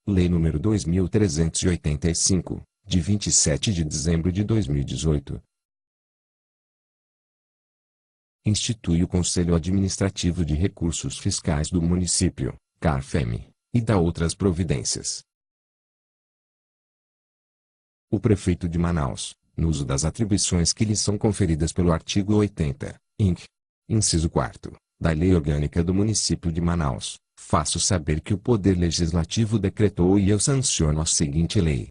Lei nº 2.385, de 27 de dezembro de 2018. Institui o Conselho Administrativo de Recursos Fiscais do Município, CARFEM, e dá outras providências. O Prefeito de Manaus, no uso das atribuições que lhe são conferidas pelo artigo 80, inc. Inciso 4, da Lei Orgânica do Município de Manaus, faço saber que o Poder Legislativo decretou e eu sanciono a seguinte lei.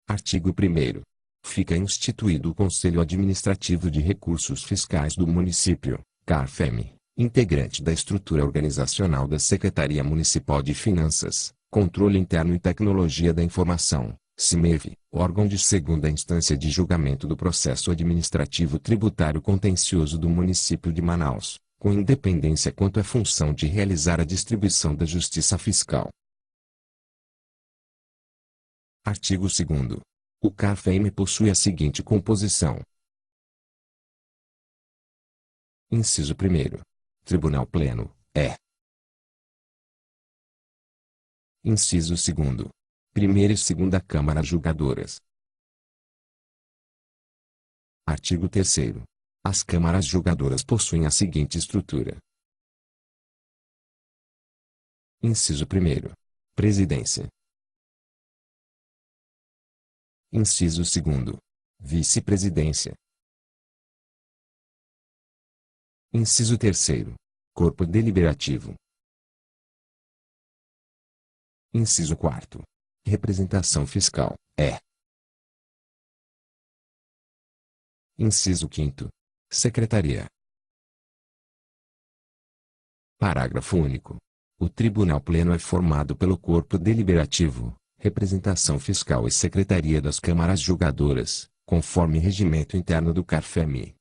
Artigo 1º. Fica instituído o Conselho Administrativo de Recursos Fiscais do Município, CARFEM, integrante da estrutura organizacional da Secretaria Municipal de Finanças, Controle Interno e Tecnologia da Informação, CIMEV, órgão de segunda instância de julgamento do processo administrativo tributário contencioso do município de Manaus, com independência quanto à função de realizar a distribuição da justiça fiscal. Artigo 2º. O CARFEM possui a seguinte composição. Inciso 1º. Tribunal Pleno, Inciso 2º. Primeira e Segunda Câmara Julgadoras. Artigo 3º. As câmaras julgadoras possuem a seguinte estrutura. Inciso 1º. Presidência. Inciso 2º. Vice-presidência. Inciso 3º. Corpo Deliberativo. Inciso 4º. Representação Fiscal, Inciso 5º. Secretaria. Parágrafo único. O Tribunal Pleno é formado pelo Corpo Deliberativo, Representação Fiscal e Secretaria das Câmaras Julgadoras, conforme regimento interno do CARFEM.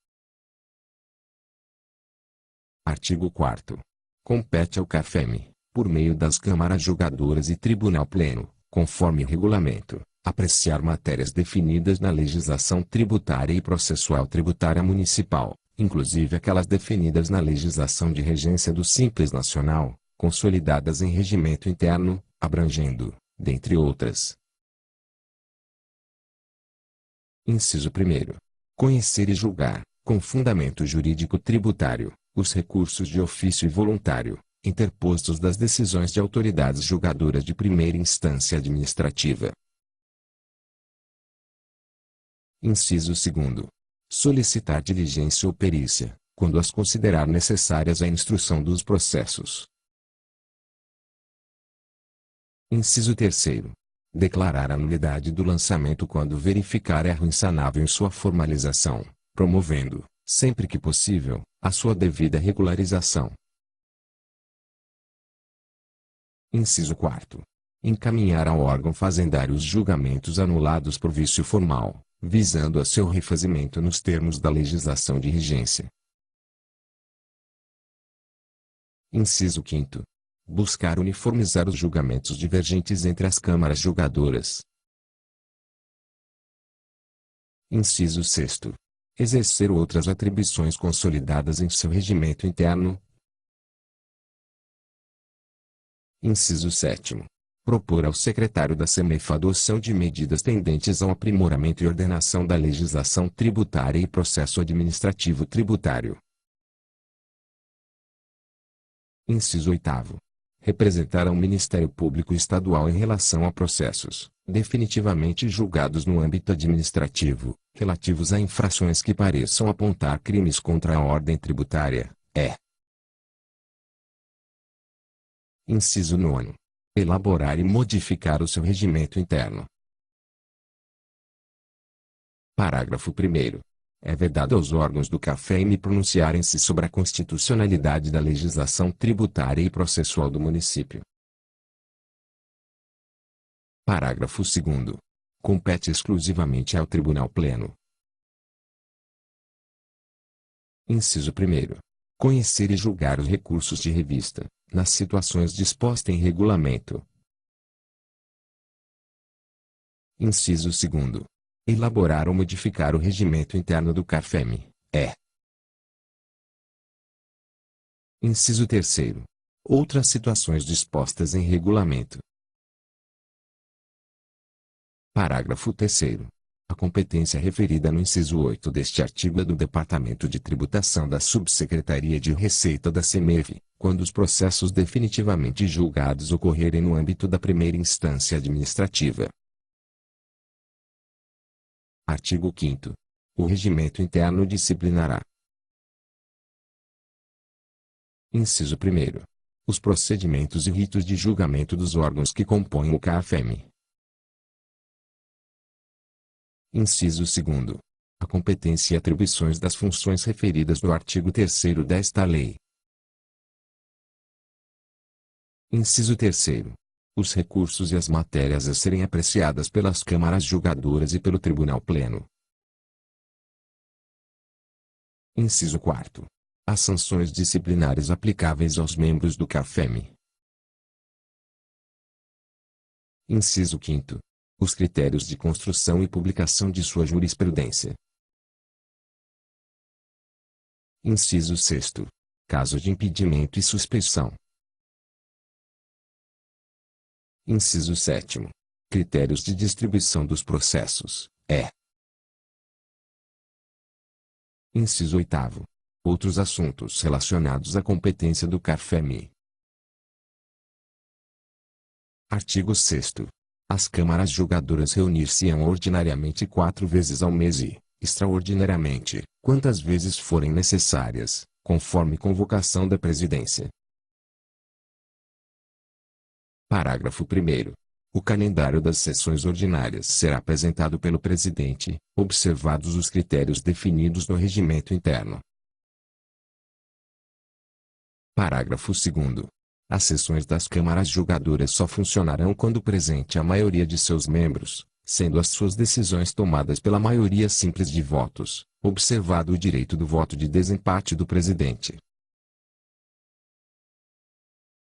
Artigo 4º. Compete ao CARFEM, por meio das câmaras julgadoras e Tribunal Pleno, conforme regulamento, apreciar matérias definidas na legislação tributária e processual tributária municipal, inclusive aquelas definidas na legislação de regência do Simples Nacional, consolidadas em regimento interno, abrangendo, dentre outras. Inciso 1º. Conhecer e julgar, com fundamento jurídico tributário, os recursos de ofício e voluntário, interpostos das decisões de autoridades julgadoras de primeira instância administrativa. Inciso 2º. Solicitar diligência ou perícia, quando as considerar necessárias à instrução dos processos. Inciso 3º. Declarar a nulidade do lançamento quando verificar erro insanável em sua formalização, promovendo, sempre que possível, a sua devida regularização. Inciso 4º. Encaminhar ao órgão fazendário os julgamentos anulados por vício formal, visando a seu refazimento nos termos da legislação de regência. Inciso 5º. Buscar uniformizar os julgamentos divergentes entre as câmaras julgadoras. Inciso 6º. Exercer outras atribuições consolidadas em seu regimento interno. Inciso 7º. Propor ao secretário da CEMEF a adoção de medidas tendentes ao aprimoramento e ordenação da legislação tributária e processo administrativo tributário. Inciso 8º. Representar ao Ministério Público Estadual em relação a processos, definitivamente julgados no âmbito administrativo, relativos a infrações que pareçam apontar crimes contra a ordem tributária, Inciso 9º. Elaborar e modificar o seu regimento interno. Parágrafo 1º. É vedado aos órgãos do CARFEM pronunciarem-se sobre a constitucionalidade da legislação tributária e processual do município. Parágrafo 2º. Compete exclusivamente ao Tribunal Pleno. Inciso 1º. Conhecer e julgar os recursos de revista, nas situações dispostas em regulamento. Inciso 2º. Elaborar ou modificar o regimento interno do CARFEM, Inciso 3º. outras situações dispostas em regulamento. Parágrafo 3º. A competência referida no inciso 8 deste artigo é do Departamento de Tributação da Subsecretaria de Receita da CEMEV, quando os processos definitivamente julgados ocorrerem no âmbito da primeira instância administrativa. Artigo 5º. O regimento interno disciplinará. Inciso 1º. Os procedimentos e ritos de julgamento dos órgãos que compõem o CAFEM. Inciso 2º. A competência e atribuições das funções referidas no artigo 3º desta lei. Inciso 3º. Os recursos e as matérias a serem apreciadas pelas câmaras julgadoras e pelo Tribunal Pleno. Inciso 4º. As sanções disciplinares aplicáveis aos membros do CAFEM. Inciso 5º. Os critérios de construção e publicação de sua jurisprudência. Inciso 6º. Caso de impedimento e suspeição. Inciso 7º. Critérios de distribuição dos processos, Inciso 8º. Outros assuntos relacionados à competência do CAFEM. Artigo 6º. As câmaras julgadoras reunir-se-ão ordinariamente 4 vezes ao mês e, extraordinariamente, quantas vezes forem necessárias, conforme convocação da Presidência. Parágrafo 1º. O calendário das sessões ordinárias será apresentado pelo Presidente, observados os critérios definidos no regimento interno. Parágrafo 2º. As sessões das câmaras julgadoras só funcionarão quando presente a maioria de seus membros, sendo as suas decisões tomadas pela maioria simples de votos, observado o direito do voto de desempate do Presidente.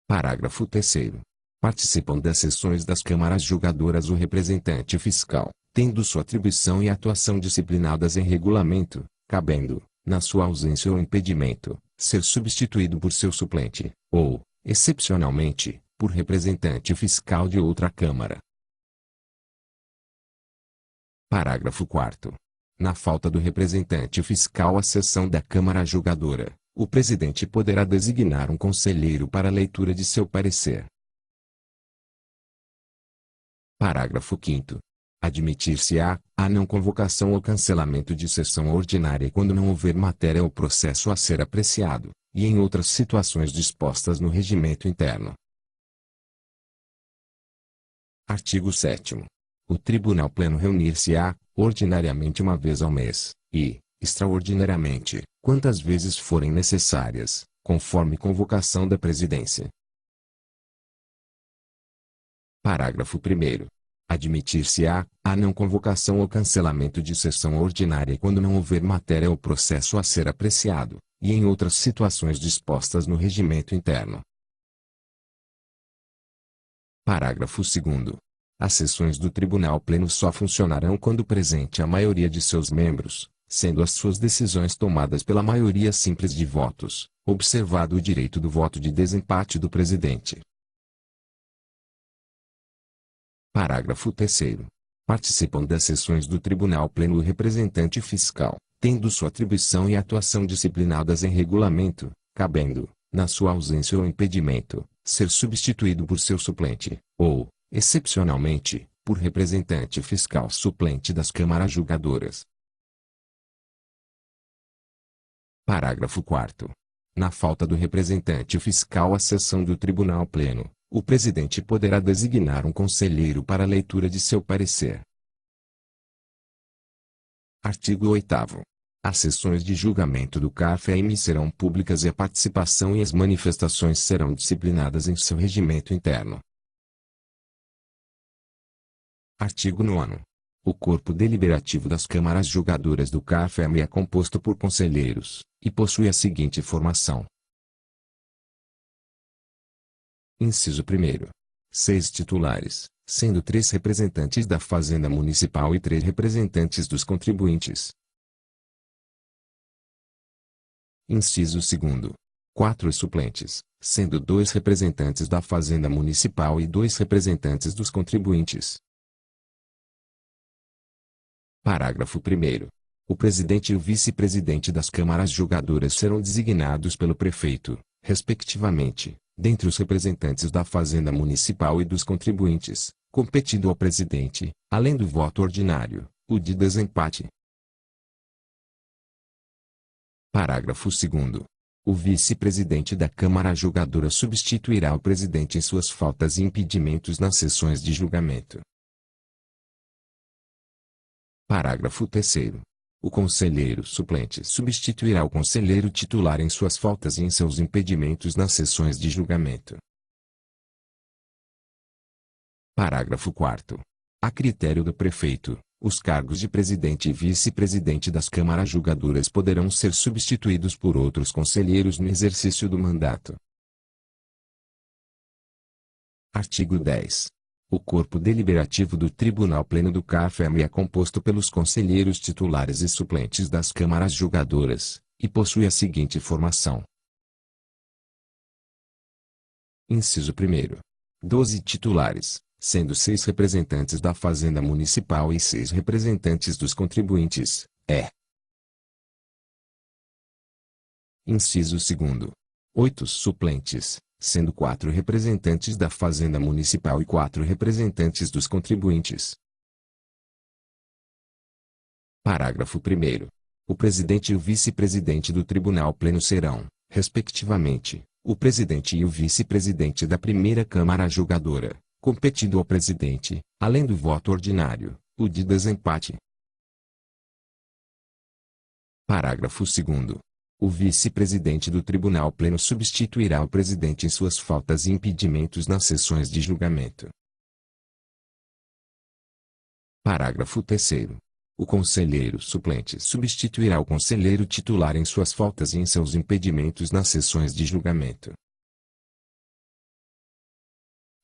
Parágrafo 3º. Participam das sessões das câmaras julgadoras o representante fiscal, tendo sua atribuição e atuação disciplinadas em regulamento, cabendo, na sua ausência ou impedimento, ser substituído por seu suplente, ou, excepcionalmente, por representante fiscal de outra Câmara. Parágrafo 4º. Na falta do representante fiscal à sessão da Câmara Julgadora, o Presidente poderá designar um conselheiro para a leitura de seu parecer. Parágrafo 5º. Admitir-se-á a não convocação ou cancelamento de sessão ordinária quando não houver matéria ou processo a ser apreciado, e em outras situações dispostas no regimento interno. Artigo 7º. O Tribunal Pleno reunir-se-á, ordinariamente uma vez ao mês, e, extraordinariamente, quantas vezes forem necessárias, conforme convocação da Presidência. Parágrafo 1º. Admitir-se-á a não convocação ou cancelamento de sessão ordinária quando não houver matéria ou processo a ser apreciado, e em outras situações dispostas no regimento interno. Parágrafo 2º. As sessões do Tribunal Pleno só funcionarão quando presente a maioria de seus membros, sendo as suas decisões tomadas pela maioria simples de votos, observado o direito do voto de desempate do Presidente. Parágrafo 3º. Participam das sessões do Tribunal Pleno o representante fiscal, tendo sua atribuição e atuação disciplinadas em regulamento, cabendo, na sua ausência ou impedimento, ser substituído por seu suplente, ou, excepcionalmente, por representante fiscal suplente das câmaras julgadoras. Parágrafo 4º. Na falta do representante fiscal à sessão do Tribunal Pleno, o Presidente poderá designar um conselheiro para a leitura de seu parecer. Artigo 8º. As sessões de julgamento do CAFEM serão públicas e a participação e as manifestações serão disciplinadas em seu regimento interno. Artigo 9º. O corpo deliberativo das câmaras julgadoras do CAFEM é composto por conselheiros, e possui a seguinte formação. Inciso 1º. 6 titulares, sendo 3 representantes da Fazenda Municipal e 3 representantes dos contribuintes. Inciso 2º. 4 suplentes, sendo 2 representantes da Fazenda Municipal e 2 representantes dos contribuintes. Parágrafo 1º. O presidente e o vice-presidente das câmaras julgadoras serão designados pelo prefeito, respectivamente, dentre os representantes da Fazenda Municipal e dos contribuintes, competindo ao presidente, além do voto ordinário, o de desempate. Parágrafo 2º. O vice-presidente da Câmara Julgadora substituirá o presidente em suas faltas e impedimentos nas sessões de julgamento. Parágrafo 3º. O conselheiro suplente substituirá o conselheiro titular em suas faltas e em seus impedimentos nas sessões de julgamento. Parágrafo 4º. A critério do prefeito, os cargos de presidente e vice-presidente das câmaras julgadoras poderão ser substituídos por outros conselheiros no exercício do mandato. Artigo 10. O corpo deliberativo do Tribunal Pleno do CARFEM é composto pelos conselheiros titulares e suplentes das câmaras julgadoras, e possui a seguinte formação. Inciso 1º. 12 titulares, sendo 6 representantes da Fazenda Municipal e 6 representantes dos contribuintes, Inciso 2º. 8 suplentes, sendo 4 representantes da Fazenda Municipal e 4 representantes dos contribuintes. Parágrafo 1º. O presidente e o vice-presidente do Tribunal Pleno serão, respectivamente, o presidente e o vice-presidente da primeira Câmara Julgadora, competindo ao presidente, além do voto ordinário, o de desempate. Parágrafo 2º. O vice-presidente do Tribunal Pleno substituirá o presidente em suas faltas e impedimentos nas sessões de julgamento. Parágrafo 3º. O conselheiro suplente substituirá o conselheiro titular em suas faltas e em seus impedimentos nas sessões de julgamento.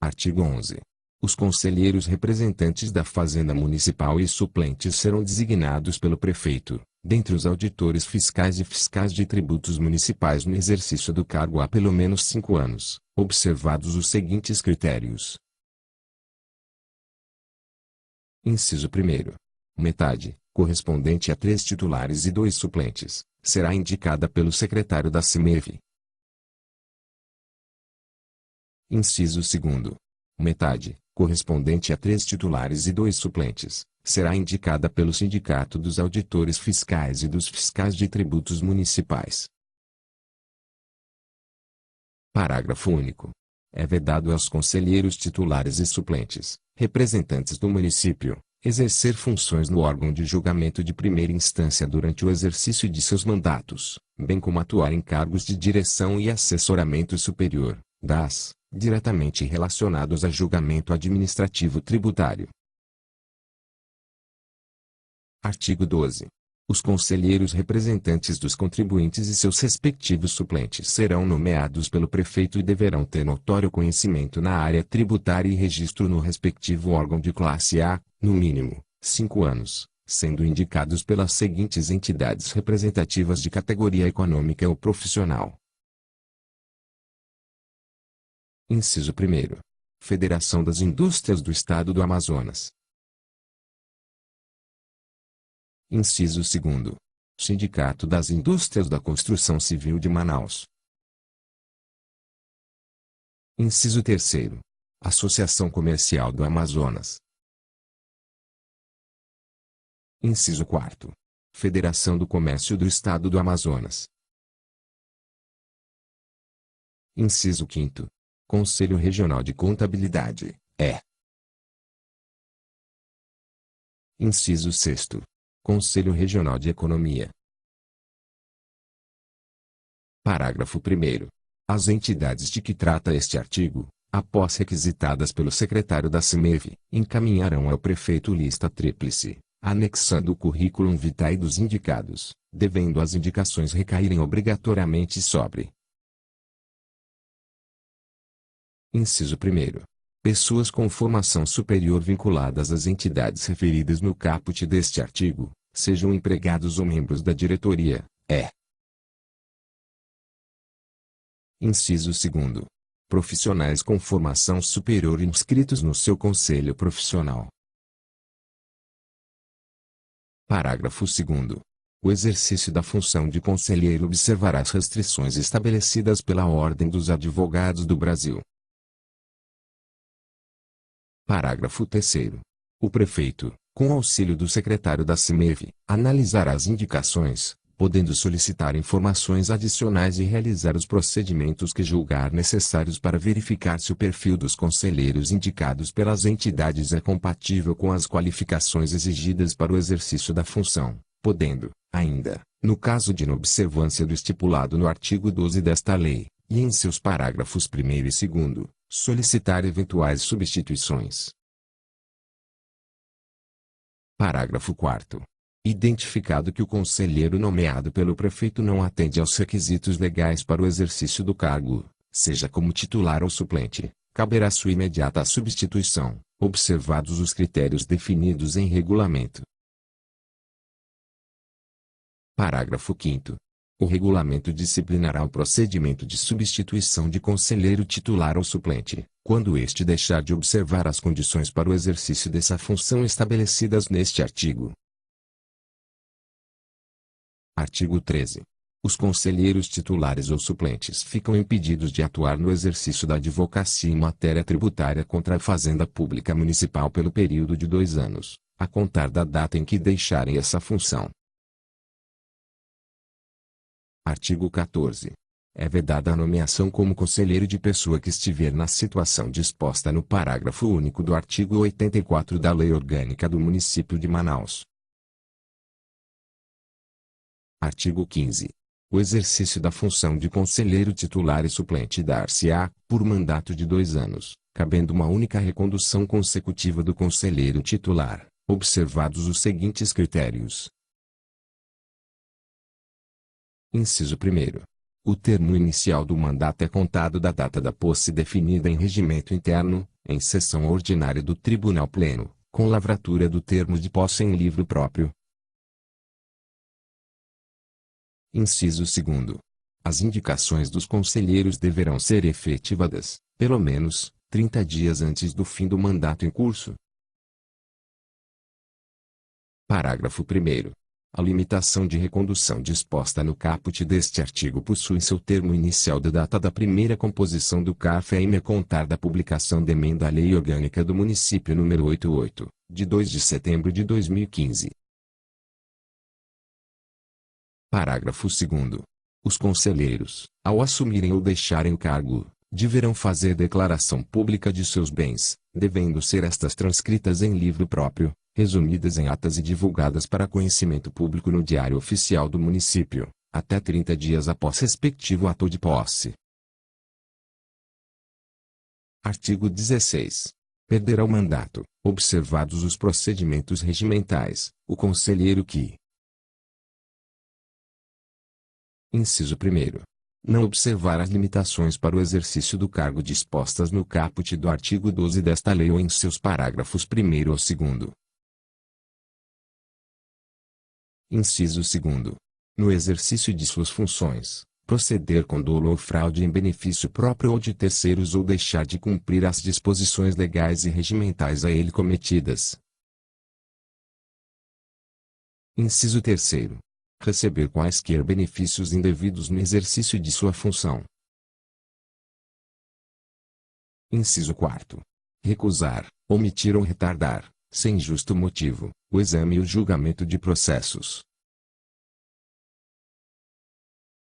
Artigo 11. Os conselheiros representantes da Fazenda Municipal e suplentes serão designados pelo prefeito, dentre os auditores fiscais e fiscais de tributos municipais no exercício do cargo há pelo menos 5 anos, observados os seguintes critérios. Inciso 1º. Metade, correspondente a 3 titulares e 2 suplentes, será indicada pelo secretário da CIMEV. Inciso 2º. Metade, correspondente a 3 titulares e 2 suplentes, será indicada pelo Sindicato dos Auditores Fiscais e dos Fiscais de Tributos Municipais. Parágrafo único. É vedado aos conselheiros titulares e suplentes, representantes do município, exercer funções no órgão de julgamento de primeira instância durante o exercício de seus mandatos, bem como atuar em cargos de direção e assessoramento superior, diretamente relacionados a julgamento administrativo tributário. Artigo 12. Os conselheiros representantes dos contribuintes e seus respectivos suplentes serão nomeados pelo prefeito e deverão ter notório conhecimento na área tributária e registro no respectivo órgão de classe A, no mínimo, 5 anos, sendo indicados pelas seguintes entidades representativas de categoria econômica ou profissional. Inciso 1º. Federação das Indústrias do Estado do Amazonas. Inciso 2º. Sindicato das Indústrias da Construção Civil de Manaus. Inciso 3º. Associação Comercial do Amazonas. Inciso 4º. Federação do Comércio do Estado do Amazonas. Inciso 5º. Conselho Regional de Contabilidade, Inciso 6º. Conselho Regional de Economia. Parágrafo 1º. As entidades de que trata este artigo, após requisitadas pelo secretário da CIMEV, encaminharão ao prefeito lista tríplice, anexando o currículo vitae dos indicados, devendo as indicações recaírem obrigatoriamente sobre: Inciso 1º. Pessoas com formação superior vinculadas às entidades referidas no caput deste artigo, sejam empregados ou membros da diretoria, Inciso 2º. Profissionais com formação superior inscritos no seu conselho profissional. Parágrafo 2º. O exercício da função de conselheiro observará as restrições estabelecidas pela Ordem dos Advogados do Brasil. Parágrafo 3º. O prefeito, com auxílio do secretário da CIMEV, analisará as indicações, podendo solicitar informações adicionais e realizar os procedimentos que julgar necessários para verificar se o perfil dos conselheiros indicados pelas entidades é compatível com as qualificações exigidas para o exercício da função, podendo, ainda, no caso de inobservância do estipulado no artigo 12 desta lei, e em seus parágrafos 1º e 2º, solicitar eventuais substituições. Parágrafo 4º. Identificado que o conselheiro nomeado pelo prefeito não atende aos requisitos legais para o exercício do cargo, seja como titular ou suplente, caberá sua imediata substituição, observados os critérios definidos em regulamento. Parágrafo 5º. O regulamento disciplinará o procedimento de substituição de conselheiro titular ou suplente, quando este deixar de observar as condições para o exercício dessa função estabelecidas neste artigo. Artigo 13. Os conselheiros titulares ou suplentes ficam impedidos de atuar no exercício da advocacia em matéria tributária contra a Fazenda Pública Municipal pelo período de 2 anos, a contar da data em que deixarem essa função. Artigo 14. É vedada a nomeação como conselheiro de pessoa que estiver na situação disposta no parágrafo único do artigo 84 da Lei Orgânica do Município de Manaus. Artigo 15. O exercício da função de conselheiro titular e suplente dar-se-á, por mandato de 2 anos, cabendo uma única recondução consecutiva do conselheiro titular, observados os seguintes critérios. Inciso 1º. O termo inicial do mandato é contado da data da posse definida em regimento interno, em sessão ordinária do Tribunal Pleno, com lavratura do termo de posse em livro próprio. Inciso 2º. As indicações dos conselheiros deverão ser efetivadas, pelo menos, 30 dias antes do fim do mandato em curso. Parágrafo 1º. A limitação de recondução disposta no caput deste artigo possui seu termo inicial da data da primeira composição do CARFEM a contar da publicação da emenda à Lei Orgânica do Município nº 88, de 2 de setembro de 2015. Parágrafo 2º. Os conselheiros, ao assumirem ou deixarem o cargo, deverão fazer declaração pública de seus bens, devendo ser estas transcritas em livro próprio, resumidas em atas e divulgadas para conhecimento público no Diário Oficial do Município, até 30 dias após respectivo ato de posse. Artigo 16. Perderá o mandato, observados os procedimentos regimentais, o conselheiro que: Inciso 1º. Não observar as limitações para o exercício do cargo dispostas no caput do artigo 12 desta lei ou em seus parágrafos 1º ou 2º. Inciso 2º. No exercício de suas funções, proceder com dolo ou fraude em benefício próprio ou de terceiros ou deixar de cumprir as disposições legais e regimentais a ele cometidas. Inciso 3º. Receber quaisquer benefícios indevidos no exercício de sua função. Inciso 4º. Recusar, omitir ou retardar, sem justo motivo, o exame e o julgamento de processos.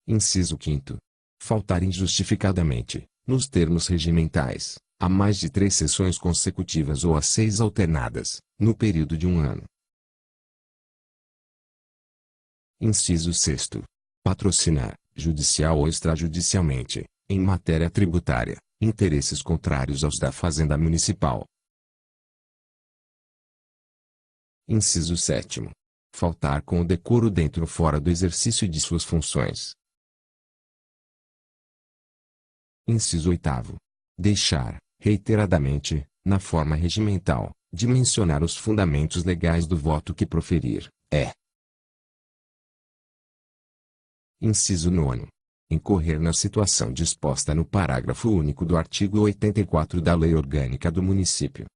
Inciso 5º. Faltar injustificadamente, nos termos regimentais, a mais de 3 sessões consecutivas ou a 6 alternadas, no período de 1 ano. Inciso 6º. Patrocinar, judicial ou extrajudicialmente, em matéria tributária, interesses contrários aos da Fazenda Municipal. Inciso 7º. Faltar com o decoro dentro ou fora do exercício de suas funções. Inciso 8º. Deixar, reiteradamente, na forma regimental, de mencionar os fundamentos legais do voto que proferir, é. Inciso 9º. incorrer na situação disposta no parágrafo único do artigo 84 da Lei Orgânica do Município.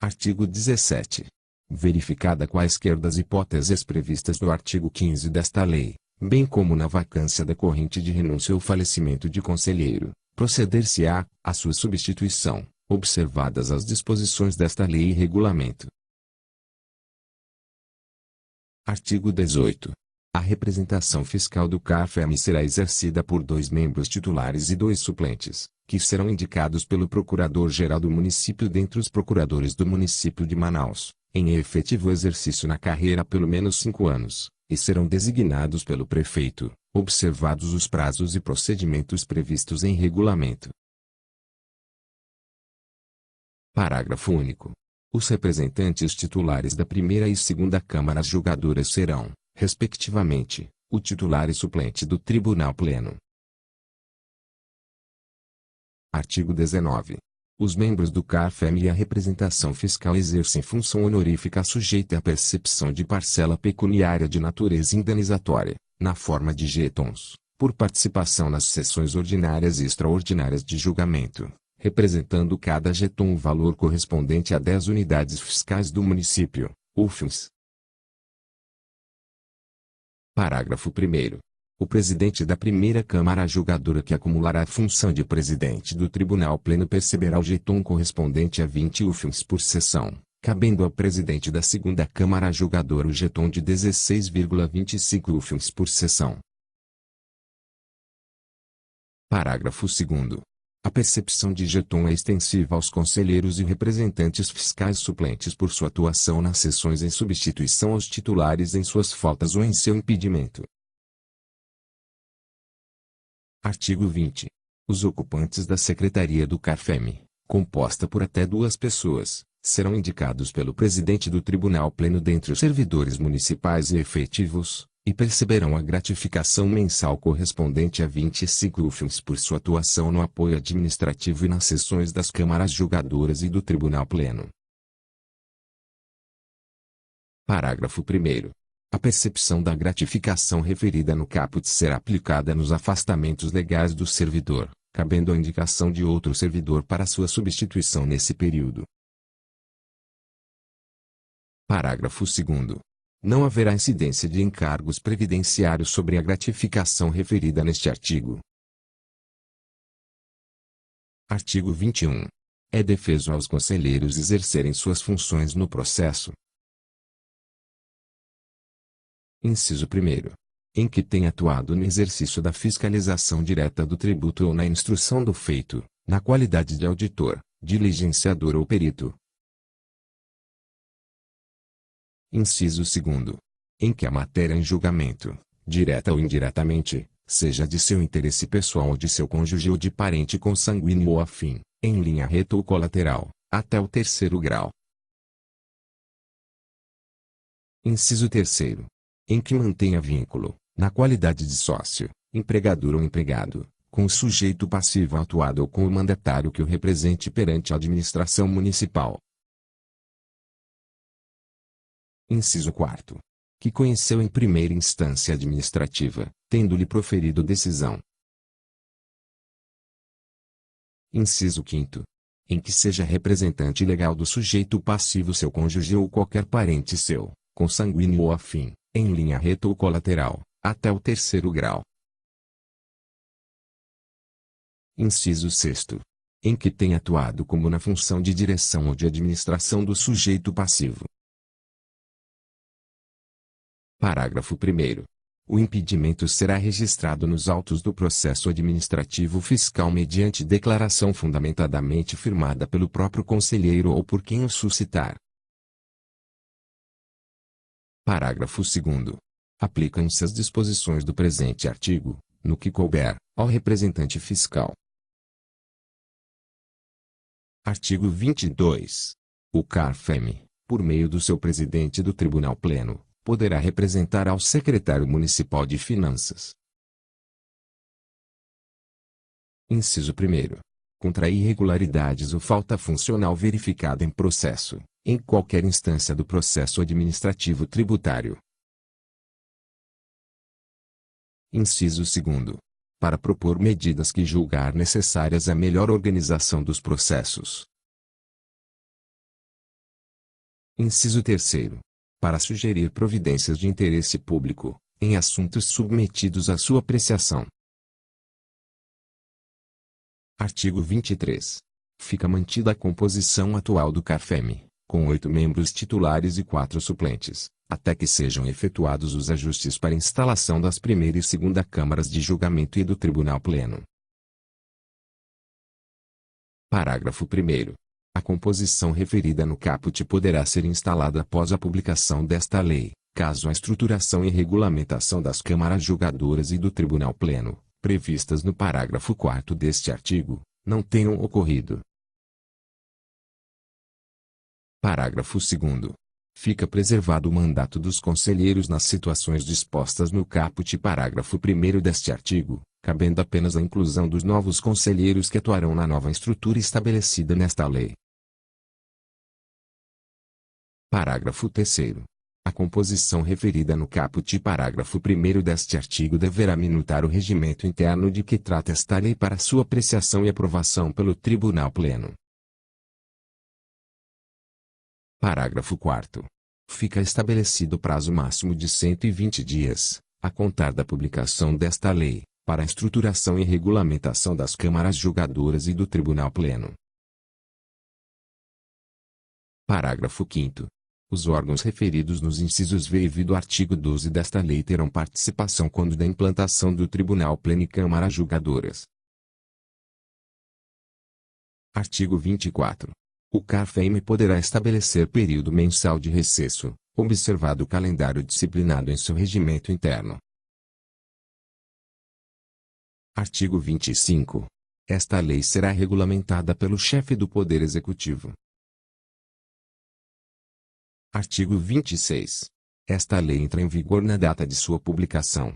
Artigo 17. Verificada quaisquer das hipóteses previstas no artigo 15 desta lei, bem como na vacância decorrente de renúncia ou falecimento de conselheiro, proceder-se-á à sua substituição, observadas as disposições desta lei e regulamento. Artigo 18. A representação fiscal do CARFEM será exercida por 2 membros titulares e 2 suplentes, que serão indicados pelo Procurador-Geral do Município dentre os procuradores do município de Manaus, em efetivo exercício na carreira há pelo menos 5 anos, e serão designados pelo prefeito, observados os prazos e procedimentos previstos em regulamento. Parágrafo único. Os representantes titulares da primeira e segunda câmaras julgadoras serão, respectivamente, o titular e suplente do Tribunal Pleno. Artigo 19. Os membros do CARFEM e a representação fiscal exercem função honorífica sujeita à percepção de parcela pecuniária de natureza indenizatória, na forma de jetons, por participação nas sessões ordinárias e extraordinárias de julgamento, representando cada jeton o valor correspondente a 10 unidades fiscais do município, UFMS. Parágrafo 1º. O presidente da primeira Câmara julgadora que acumulará a função de presidente do Tribunal Pleno perceberá o jeton correspondente a 20 UFMS por sessão, cabendo ao presidente da segunda Câmara julgadora o jeton de 16,25 UFMS por sessão. Parágrafo 2º. A percepção de jeton é extensiva aos conselheiros e representantes fiscais suplentes por sua atuação nas sessões em substituição aos titulares em suas faltas ou em seu impedimento. Artigo 20. Os ocupantes da Secretaria do CARFEM, composta por até 2 pessoas, serão indicados pelo presidente do Tribunal Pleno dentre os servidores municipais e efetivos, e perceberão a gratificação mensal correspondente a 25 UFMS por sua atuação no apoio administrativo e nas sessões das câmaras julgadoras e do Tribunal Pleno. Parágrafo 1º. A percepção da gratificação referida no caput será aplicada nos afastamentos legais do servidor, cabendo a indicação de outro servidor para sua substituição nesse período. Parágrafo 2º. Não haverá incidência de encargos previdenciários sobre a gratificação referida neste artigo. Artigo 21. É defeso aos conselheiros exercerem suas funções no processo. Inciso 1º. Em que tenha atuado no exercício da fiscalização direta do tributo ou na instrução do feito, na qualidade de auditor, diligenciador ou perito. Inciso 2º. Em que a matéria em julgamento, direta ou indiretamente, seja de seu interesse pessoal ou de seu cônjuge ou de parente consanguíneo ou afim, em linha reta ou colateral, até o 3º grau. Inciso 3º. Em que mantenha vínculo, na qualidade de sócio, empregador ou empregado, com o sujeito passivo atuado ou com o mandatário que o represente perante a administração municipal. Inciso 4º. Que conheceu em primeira instância administrativa, tendo-lhe proferido decisão. Inciso 5º. Em que seja representante legal do sujeito passivo seu cônjuge ou qualquer parente seu, consanguíneo ou afim, em linha reta ou colateral, até o 3º grau. Inciso 6º. Em que tenha atuado como na função de direção ou de administração do sujeito passivo. Parágrafo 1º. O impedimento será registrado nos autos do processo administrativo fiscal mediante declaração fundamentadamente firmada pelo próprio conselheiro ou por quem o suscitar. Parágrafo 2º. Aplicam-se as disposições do presente artigo, no que couber, ao representante fiscal. Artigo 22. O CARFEM, por meio do seu presidente do Tribunal Pleno, poderá representar ao secretário municipal de Finanças. Inciso 1º. Contra irregularidades ou falta funcional verificada em processo, em qualquer instância do processo administrativo tributário. Inciso 2º. Para propor medidas que julgar necessárias à melhor organização dos processos. Inciso 3º. Para sugerir providências de interesse público, em assuntos submetidos à sua apreciação. Artigo 23. Fica mantida a composição atual do CARFEM, com 8 membros titulares e 4 suplentes, até que sejam efetuados os ajustes para instalação das primeira e segunda câmaras de julgamento e do Tribunal Pleno. Parágrafo 1º. A composição referida no caput poderá ser instalada após a publicação desta lei, caso a estruturação e regulamentação das câmaras julgadoras e do Tribunal Pleno, previstas no parágrafo 4º deste artigo, não tenham ocorrido. Parágrafo 2º. Fica preservado o mandato dos conselheiros nas situações dispostas no caput parágrafo 1º deste artigo, cabendo apenas a inclusão dos novos conselheiros que atuarão na nova estrutura estabelecida nesta lei. Parágrafo 3º. A composição referida no caput parágrafo 1º deste artigo deverá minutar o regimento interno de que trata esta lei para sua apreciação e aprovação pelo Tribunal Pleno. Parágrafo 4º. Fica estabelecido prazo máximo de 120 dias, a contar da publicação desta lei, para a estruturação e regulamentação das câmaras julgadoras e do Tribunal Pleno. Parágrafo 5º. Os órgãos referidos nos incisos V e V do artigo 12 desta lei terão participação quando da implantação do Tribunal Pleno e câmaras julgadoras. Artigo 24. O CARFEM poderá estabelecer período mensal de recesso, observado o calendário disciplinado em seu regimento interno. Artigo 25. Esta lei será regulamentada pelo chefe do Poder Executivo. Artigo 26. Esta lei entra em vigor na data de sua publicação.